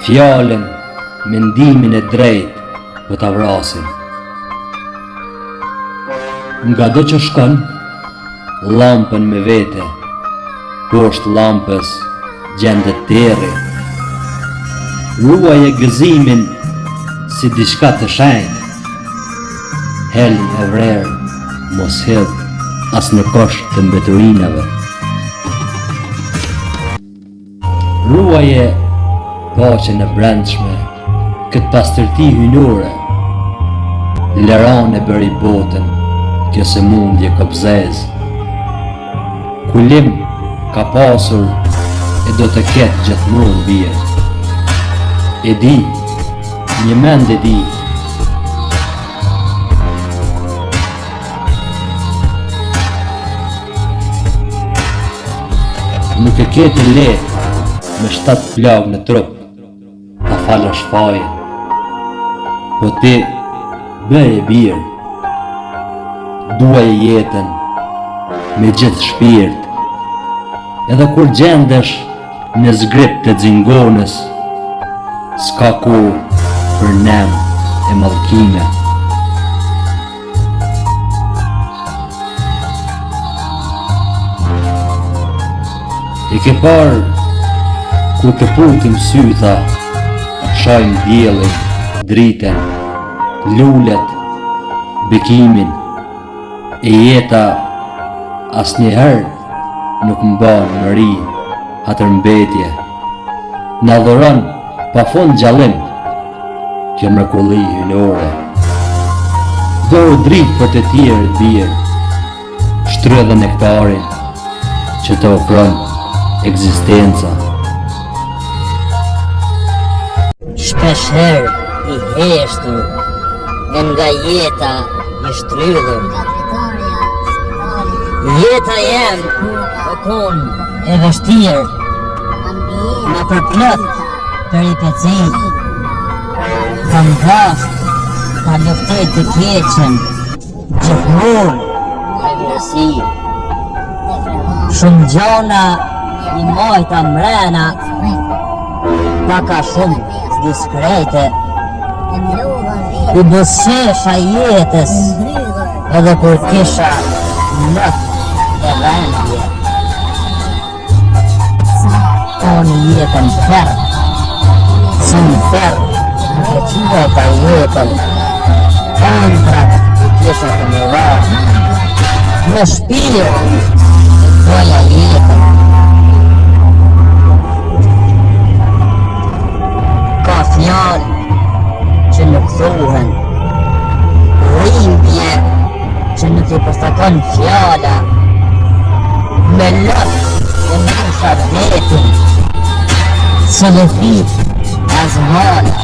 Fjallën, mendimin e drejt për ta vrasin. Nga do që shkon, lampën me vete, poshtë lampës gjendet terri. Ruaj e gëzimin si diçka të shenjtë. Helin e vrerë, mos hedh as në kosh të mbeturinave. Ruaje paqen e brendshme, këtë pastërti hynore. Leran e bëri botën, kjo se mundje kopzez. Kulim ka pasur e do të ketë gjithmonë bie. E di, një mend e di, nuk e ke të lehtë me 7 plag në trup ta falësh fajen, po ti bëje birë, duaj jetën me gjithë shpirt, edhe kur gjendesh në zgrip të xingonës, s'ka kohë për nem e mallkime. E ke parë kur të putim sytha, shajnë diellin, dritën, lulet, bekimin, e jeta asnjëherë nuk mban më ri atër mbetje. Na dhuron pa fund gjallim, kjo mrekulli hynore. Dorë dritë për të tjerë birë, shtrë dhe nektarin që të ofron ekzistenca. Shpesher i heshtur e nga jeta i shtrydhur. Jeta jem o kon e vështirë, ma përplot peripeci. Kam dasht ta luftoj të keqen, gjithmonë e mirësi. Shumë gjona i mojta mrena, paka shumë diskrete. I bësesha jetës edhe kur kisha lëk e rendje. Oni jetën ferë, sënë ferë, nuk e quajta jetën. Ëndrat i kisha të më varë, në shpirë e doja jetën. Ka fjallë që nuk thuhen, rrimbje që nuk i përshtakon fjalla, me lot e mësha vetin, se le fit as hala.